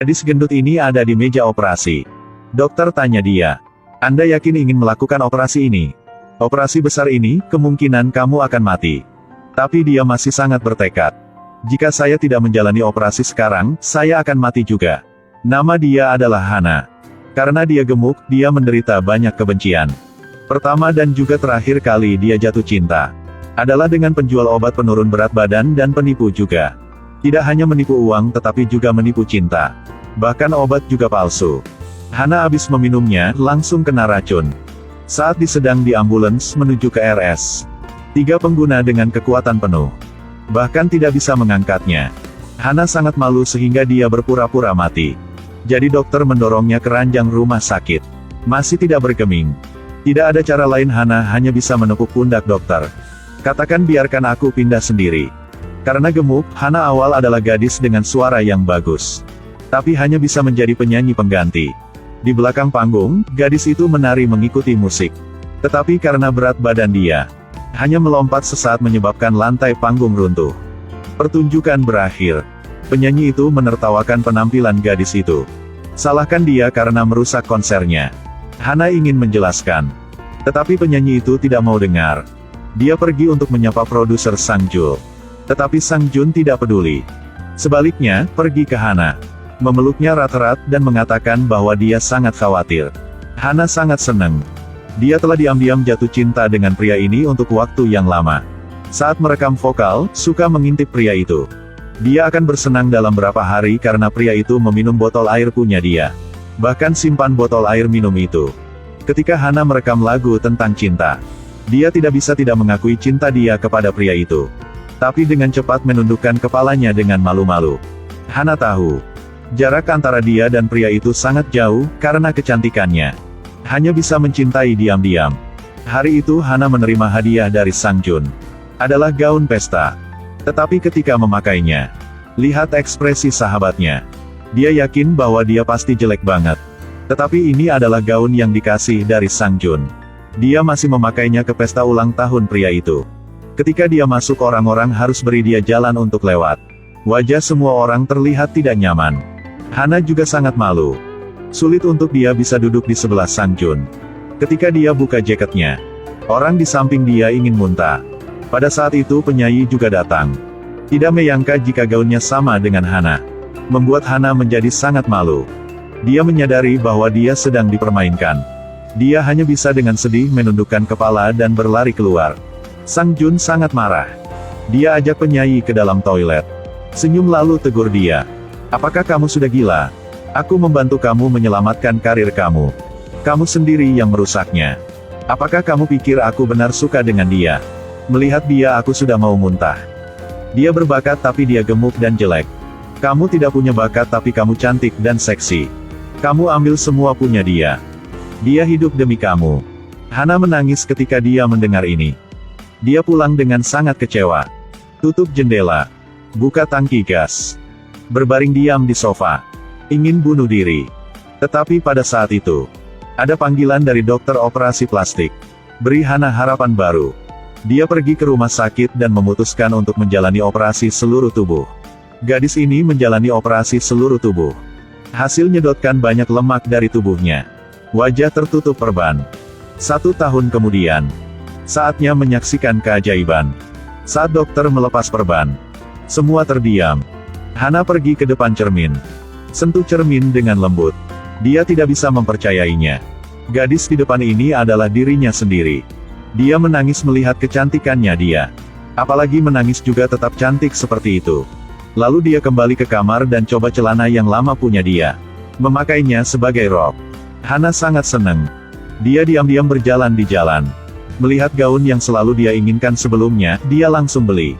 Gadis gendut ini ada di meja operasi. Dokter tanya dia, "Anda yakin ingin melakukan operasi ini? Operasi besar ini, kemungkinan kamu akan mati." Tapi dia masih sangat bertekad. "Jika saya tidak menjalani operasi sekarang, saya akan mati juga." Nama dia adalah Hana. Karena dia gemuk, dia menderita banyak kebencian. Pertama dan juga terakhir kali dia jatuh cinta adalah dengan penjual obat penurun berat badan dan penipu juga. Tidak hanya menipu uang tetapi juga menipu cinta. Bahkan obat juga palsu. Hana habis meminumnya, langsung kena racun. Saat disedang di ambulans menuju ke RS. 3 pengguna dengan kekuatan penuh. Bahkan tidak bisa mengangkatnya. Hana sangat malu sehingga dia berpura-pura mati. Jadi dokter mendorongnya ke ranjang rumah sakit. Masih tidak bergeming. Tidak ada cara lain, Hana hanya bisa menepuk pundak dokter. "Katakan biarkan aku pindah sendiri." Karena gemuk, Hana awal adalah gadis dengan suara yang bagus. Tapi hanya bisa menjadi penyanyi pengganti. Di belakang panggung, gadis itu menari mengikuti musik. Tetapi karena berat badan dia, hanya melompat sesaat menyebabkan lantai panggung runtuh. Pertunjukan berakhir. Penyanyi itu menertawakan penampilan gadis itu. Salahkan dia karena merusak konsernya. Hana ingin menjelaskan. Tetapi penyanyi itu tidak mau dengar. Dia pergi untuk menyapa produser Sang Jul. Tetapi Sang Jun tidak peduli. Sebaliknya, pergi ke Hana. Memeluknya erat-erat dan mengatakan bahwa dia sangat khawatir. Hana sangat senang. Dia telah diam-diam jatuh cinta dengan pria ini untuk waktu yang lama. Saat merekam vokal, suka mengintip pria itu. Dia akan bersenang dalam beberapa hari karena pria itu meminum botol air punya dia. Bahkan simpan botol air minum itu. Ketika Hana merekam lagu tentang cinta, dia tidak bisa tidak mengakui cinta dia kepada pria itu. Tapi dengan cepat menundukkan kepalanya dengan malu-malu. Hana tahu, jarak antara dia dan pria itu sangat jauh, karena kecantikannya. Hanya bisa mencintai diam-diam. Hari itu Hana menerima hadiah dari Sang Jun. Adalah gaun pesta. Tetapi ketika memakainya, lihat ekspresi sahabatnya. Dia yakin bahwa dia pasti jelek banget. Tetapi ini adalah gaun yang dikasih dari Sang Jun. Dia masih memakainya ke pesta ulang tahun pria itu. Ketika dia masuk, orang-orang harus beri dia jalan untuk lewat. Wajah semua orang terlihat tidak nyaman. Hana juga sangat malu. Sulit untuk dia bisa duduk di sebelah Sang Jun. Ketika dia buka jaketnya, orang di samping dia ingin muntah. Pada saat itu penyanyi juga datang. Tidak menyangka jika gaunnya sama dengan Hana. Membuat Hana menjadi sangat malu. Dia menyadari bahwa dia sedang dipermainkan. Dia hanya bisa dengan sedih menundukkan kepala dan berlari keluar. Sang Jun sangat marah. Dia ajak penyanyi ke dalam toilet. Senyum lalu tegur dia. "Apakah kamu sudah gila? Aku membantu kamu menyelamatkan karir kamu. Kamu sendiri yang merusaknya. Apakah kamu pikir aku benar suka dengan dia? Melihat dia aku sudah mau muntah. Dia berbakat tapi dia gemuk dan jelek. Kamu tidak punya bakat tapi kamu cantik dan seksi. Kamu ambil semua punya dia. Dia hidup demi kamu." Hana menangis ketika dia mendengar ini. Dia pulang dengan sangat kecewa. Tutup jendela. Buka tangki gas. Berbaring diam di sofa. Ingin bunuh diri. Tetapi pada saat itu, ada panggilan dari dokter operasi plastik. Beri Hana harapan baru. Dia pergi ke rumah sakit dan memutuskan untuk menjalani operasi seluruh tubuh. Gadis ini menjalani operasi seluruh tubuh. Hasil menyedotkan banyak lemak dari tubuhnya. Wajah tertutup perban. 1 tahun kemudian, saatnya menyaksikan keajaiban. Saat dokter melepas perban, semua terdiam. Hana pergi ke depan cermin. Sentuh cermin dengan lembut. Dia tidak bisa mempercayainya. Gadis di depan ini adalah dirinya sendiri. Dia menangis melihat kecantikannya dia. Apalagi menangis juga tetap cantik seperti itu. Lalu dia kembali ke kamar dan coba celana yang lama punya dia. Memakainya sebagai rok. Hana sangat senang. Dia diam-diam berjalan di jalan. Melihat gaun yang selalu dia inginkan sebelumnya, dia langsung beli.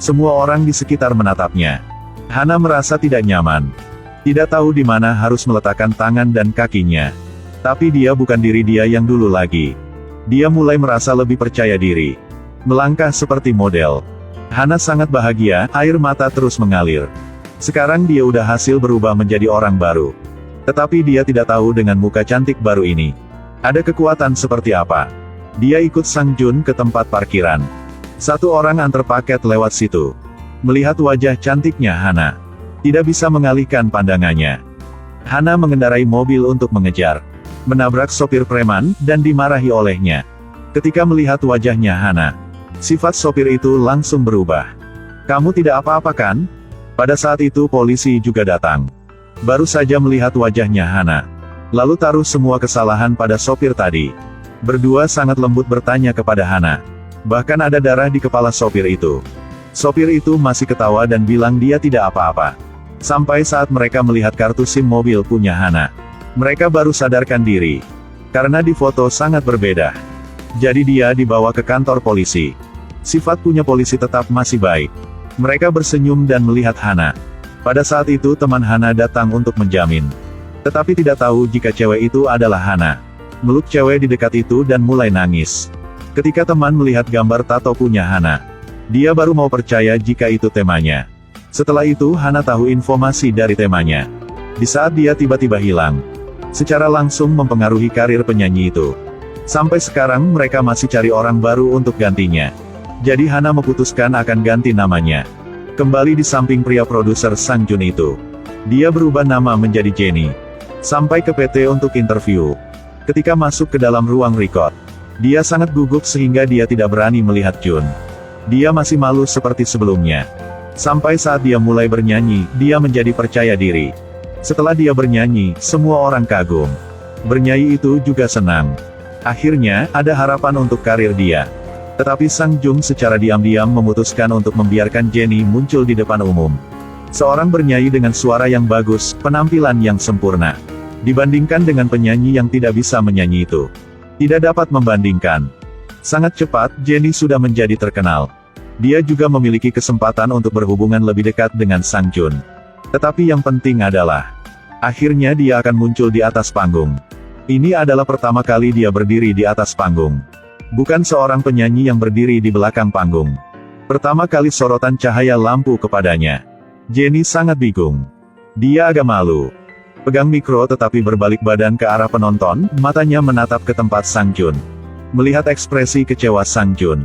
Semua orang di sekitar menatapnya. Hana merasa tidak nyaman. Tidak tahu di mana harus meletakkan tangan dan kakinya. Tapi dia bukan diri dia yang dulu lagi. Dia mulai merasa lebih percaya diri. Melangkah seperti model. Hana sangat bahagia, air mata terus mengalir. Sekarang dia udah hasil berubah menjadi orang baru. Tetapi dia tidak tahu dengan muka cantik baru ini, ada kekuatan seperti apa. Dia ikut Sang Jun ke tempat parkiran. 1 orang antar paket lewat situ. Melihat wajah cantiknya Hana, tidak bisa mengalihkan pandangannya. Hana mengendarai mobil untuk mengejar, menabrak sopir preman, dan dimarahi olehnya. Ketika melihat wajahnya Hana, sifat sopir itu langsung berubah. "Kamu tidak apa-apa kan?" Pada saat itu polisi juga datang. Baru saja melihat wajahnya Hana, lalu taruh semua kesalahan pada sopir tadi. Berdua sangat lembut bertanya kepada Hana. Bahkan ada darah di kepala sopir itu. Sopir itu masih ketawa dan bilang dia tidak apa-apa. Sampai saat mereka melihat kartu SIM mobil punya Hana, mereka baru sadarkan diri. Karena di foto sangat berbeda. Jadi dia dibawa ke kantor polisi. Sifat punya polisi tetap masih baik. Mereka bersenyum dan melihat Hana. Pada saat itu teman Hana datang untuk menjamin. Tetapi tidak tahu jika cewek itu adalah Hana. Meluk cewek di dekat itu dan mulai nangis. Ketika teman melihat gambar tato punya Hana, dia baru mau percaya jika itu temanya. Setelah itu Hana tahu informasi dari temanya. Di saat dia tiba-tiba hilang, secara langsung mempengaruhi karir penyanyi itu. Sampai sekarang mereka masih cari orang baru untuk gantinya. Jadi Hana memutuskan akan ganti namanya. Kembali di samping pria produser Sang Jun itu, dia berubah nama menjadi Jenny. Sampai ke PT untuk interview. Ketika masuk ke dalam ruang record, dia sangat gugup sehingga dia tidak berani melihat Jun. Dia masih malu seperti sebelumnya. Sampai saat dia mulai bernyanyi, dia menjadi percaya diri. Setelah dia bernyanyi, semua orang kagum. Bernyanyi itu juga senang. Akhirnya, ada harapan untuk karir dia. Tetapi Sang Jung secara diam-diam memutuskan untuk membiarkan Jenny muncul di depan umum. Seorang bernyanyi dengan suara yang bagus, penampilan yang sempurna. Dibandingkan dengan penyanyi yang tidak bisa menyanyi itu. Tidak dapat membandingkan. Sangat cepat, Jenny sudah menjadi terkenal. Dia juga memiliki kesempatan untuk berhubungan lebih dekat dengan Sang Jun. Tetapi yang penting adalah, akhirnya dia akan muncul di atas panggung. Ini adalah pertama kali dia berdiri di atas panggung. Bukan seorang penyanyi yang berdiri di belakang panggung. Pertama kali sorotan cahaya lampu kepadanya. Jenny sangat bingung. Dia agak malu. Pegang mikro tetapi berbalik badan ke arah penonton, matanya menatap ke tempat Sang Jun. Melihat ekspresi kecewa Sang Jun,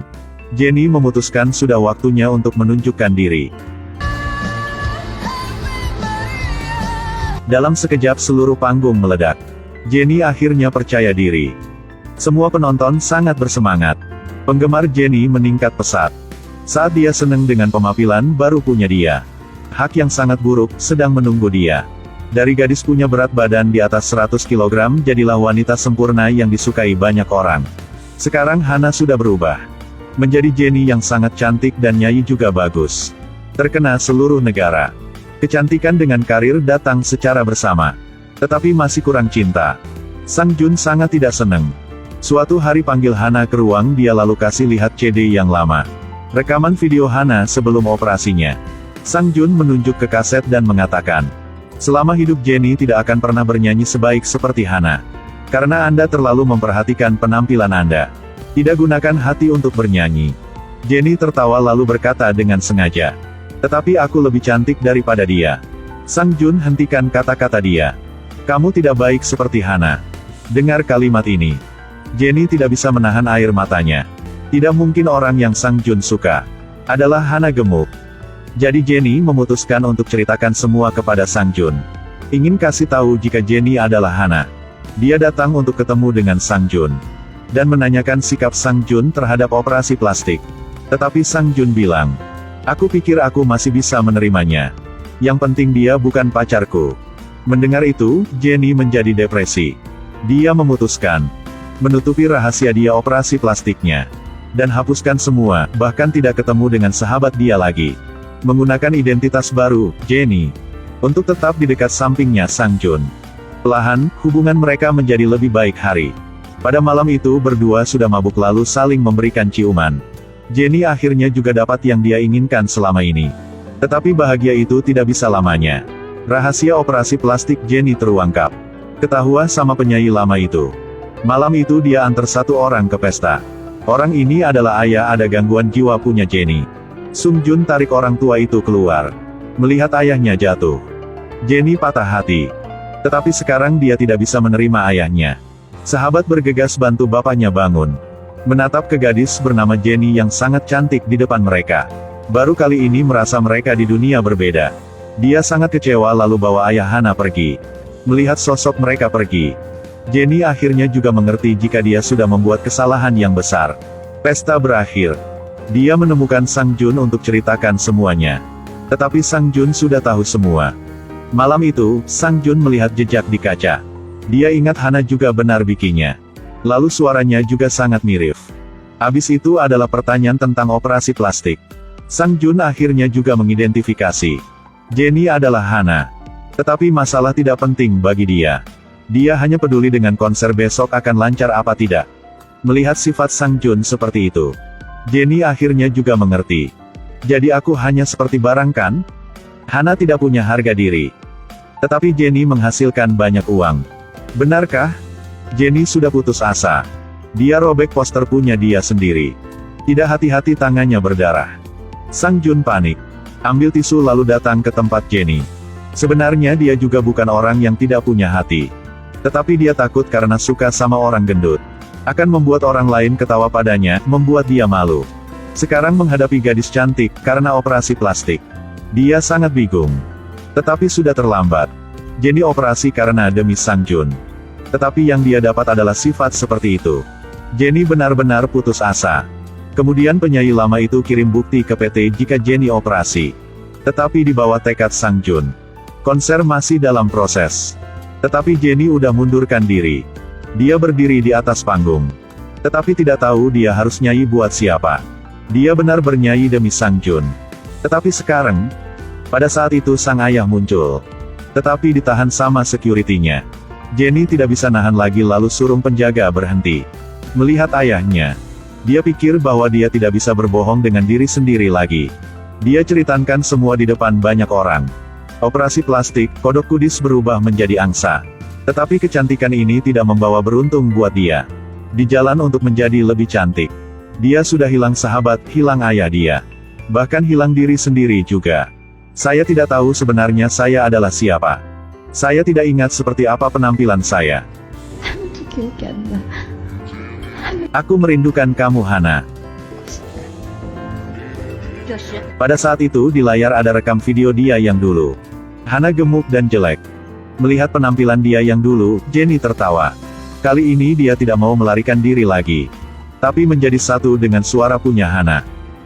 Jenny memutuskan sudah waktunya untuk menunjukkan diri. Dalam sekejap seluruh panggung meledak. Jenny akhirnya percaya diri. Semua penonton sangat bersemangat. Penggemar Jenny meningkat pesat. Saat dia senang dengan pemampilan baru punya dia. Hak yang sangat buruk sedang menunggu dia. Dari gadis punya berat badan di atas 100 kg jadilah wanita sempurna yang disukai banyak orang. Sekarang Hana sudah berubah. Menjadi Jenny yang sangat cantik dan nyanyi juga bagus. Terkena seluruh negara. Kecantikan dengan karir datang secara bersama. Tetapi masih kurang cinta. Sang Jun sangat tidak senang. Suatu hari panggil Hana ke ruang dia lalu kasih lihat CD yang lama. Rekaman video Hana sebelum operasinya. Sang Jun menunjuk ke kaset dan mengatakan, "Selama hidup Jenny tidak akan pernah bernyanyi sebaik seperti Hana. Karena Anda terlalu memperhatikan penampilan Anda. Tidak gunakan hati untuk bernyanyi." Jenny tertawa lalu berkata dengan sengaja, "Tetapi aku lebih cantik daripada dia." Sang Jun hentikan kata-kata dia. "Kamu tidak baik seperti Hana." Dengar kalimat ini. Jenny tidak bisa menahan air matanya. Tidak mungkin orang yang Sang Jun suka adalah Hana gemuk. Jadi Jenny memutuskan untuk ceritakan semua kepada Sang Jun. Ingin kasih tahu jika Jenny adalah Hana. Dia datang untuk ketemu dengan Sang Jun. Dan menanyakan sikap Sang Jun terhadap operasi plastik. Tetapi Sang Jun bilang, "Aku pikir aku masih bisa menerimanya. Yang penting dia bukan pacarku." Mendengar itu, Jenny menjadi depresi. Dia memutuskan menutupi rahasia dia operasi plastiknya. Dan hapuskan semua, bahkan tidak ketemu dengan sahabat dia lagi. Menggunakan identitas baru, Jenny, untuk tetap di dekat sampingnya Sang Jun. Perlahan, hubungan mereka menjadi lebih baik hari. Pada malam itu berdua sudah mabuk lalu saling memberikan ciuman. Jenny akhirnya juga dapat yang dia inginkan selama ini. Tetapi bahagia itu tidak bisa lamanya. Rahasia operasi plastik Jenny terungkap. Ketahuan sama penyanyi lama itu. Malam itu dia antar satu orang ke pesta. Orang ini adalah ayah ada gangguan jiwa punya Jenny. Sung Jun tarik orang tua itu keluar. Melihat ayahnya jatuh, Jenny patah hati. Tetapi sekarang dia tidak bisa menerima ayahnya. Sahabat bergegas bantu bapaknya bangun. Menatap ke gadis bernama Jenny yang sangat cantik di depan mereka. Baru kali ini merasa mereka di dunia berbeda. Dia sangat kecewa lalu bawa ayah Hana pergi. Melihat sosok mereka pergi, Jenny akhirnya juga mengerti jika dia sudah membuat kesalahan yang besar. Pesta berakhir. Dia menemukan Sang Jun untuk ceritakan semuanya. Tetapi Sang Jun sudah tahu semua. Malam itu, Sang Jun melihat jejak di kaca. Dia ingat Hana juga benar bikinnya. Lalu suaranya juga sangat mirip. Habis itu adalah pertanyaan tentang operasi plastik. Sang Jun akhirnya juga mengidentifikasi. Jenny adalah Hana. Tetapi masalah tidak penting bagi dia. Dia hanya peduli dengan konser besok akan lancar apa tidak. Melihat sifat Sang Jun seperti itu, Jenny akhirnya juga mengerti. Jadi aku hanya seperti barang kan? Hana tidak punya harga diri. Tetapi Jenny menghasilkan banyak uang. Benarkah? Jenny sudah putus asa. Dia robek poster punya dia sendiri. Tidak hati-hati tangannya berdarah. Sang Jun panik. Ambil tisu lalu datang ke tempat Jenny. Sebenarnya dia juga bukan orang yang tidak punya hati. Tetapi dia takut karena suka sama orang gendut. Akan membuat orang lain ketawa padanya, membuat dia malu. Sekarang menghadapi gadis cantik, karena operasi plastik. Dia sangat bingung. Tetapi sudah terlambat. Jenny operasi karena demi Sang Jun. Tetapi yang dia dapat adalah sifat seperti itu. Jenny benar-benar putus asa. Kemudian penyanyi lama itu kirim bukti ke PT jika Jenny operasi. Tetapi di bawah tekad Sang Jun. Konser masih dalam proses. Tetapi Jenny udah mundurkan diri. Dia berdiri di atas panggung. Tetapi tidak tahu dia harus nyanyi buat siapa. Dia benar bernyanyi demi Sang Jun. Tetapi sekarang, pada saat itu sang ayah muncul. Tetapi ditahan sama security-nya. Jenny tidak bisa nahan lagi lalu suruh penjaga berhenti. Melihat ayahnya, dia pikir bahwa dia tidak bisa berbohong dengan diri sendiri lagi. Dia ceritakan semua di depan banyak orang. Operasi plastik, kodok kudis berubah menjadi angsa. Tetapi kecantikan ini tidak membawa beruntung buat dia. Di jalan untuk menjadi lebih cantik. Dia sudah hilang sahabat, hilang ayah dia. Bahkan hilang diri sendiri juga. Saya tidak tahu sebenarnya saya adalah siapa. Saya tidak ingat seperti apa penampilan saya. Aku merindukan kamu Hana. Pada saat itu di layar ada rekam video dia yang dulu. Hana gemuk dan jelek. Melihat penampilan dia yang dulu, Jenny tertawa. Kali ini dia tidak mau melarikan diri lagi. Tapi menjadi satu dengan suara punya Hana.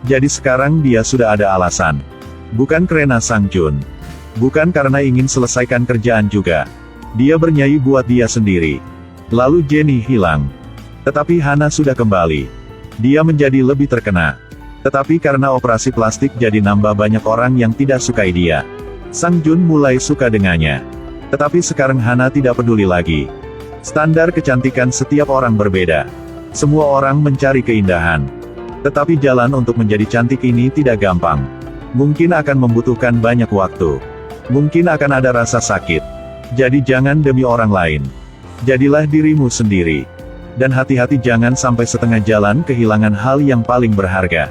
Jadi sekarang dia sudah ada alasan. Bukan karena Sang Jun. Bukan karena ingin selesaikan kerjaan juga. Dia bernyanyi buat dia sendiri. Lalu Jenny hilang. Tetapi Hana sudah kembali. Dia menjadi lebih terkena. Tetapi karena operasi plastik jadi nambah banyak orang yang tidak sukai dia. Sang Jun mulai suka dengannya. Tetapi sekarang Hana tidak peduli lagi. Standar kecantikan setiap orang berbeda. Semua orang mencari keindahan. Tetapi jalan untuk menjadi cantik ini tidak gampang. Mungkin akan membutuhkan banyak waktu. Mungkin akan ada rasa sakit. Jadi jangan demi orang lain. Jadilah dirimu sendiri. Dan hati-hati jangan sampai setengah jalan kehilangan hal yang paling berharga.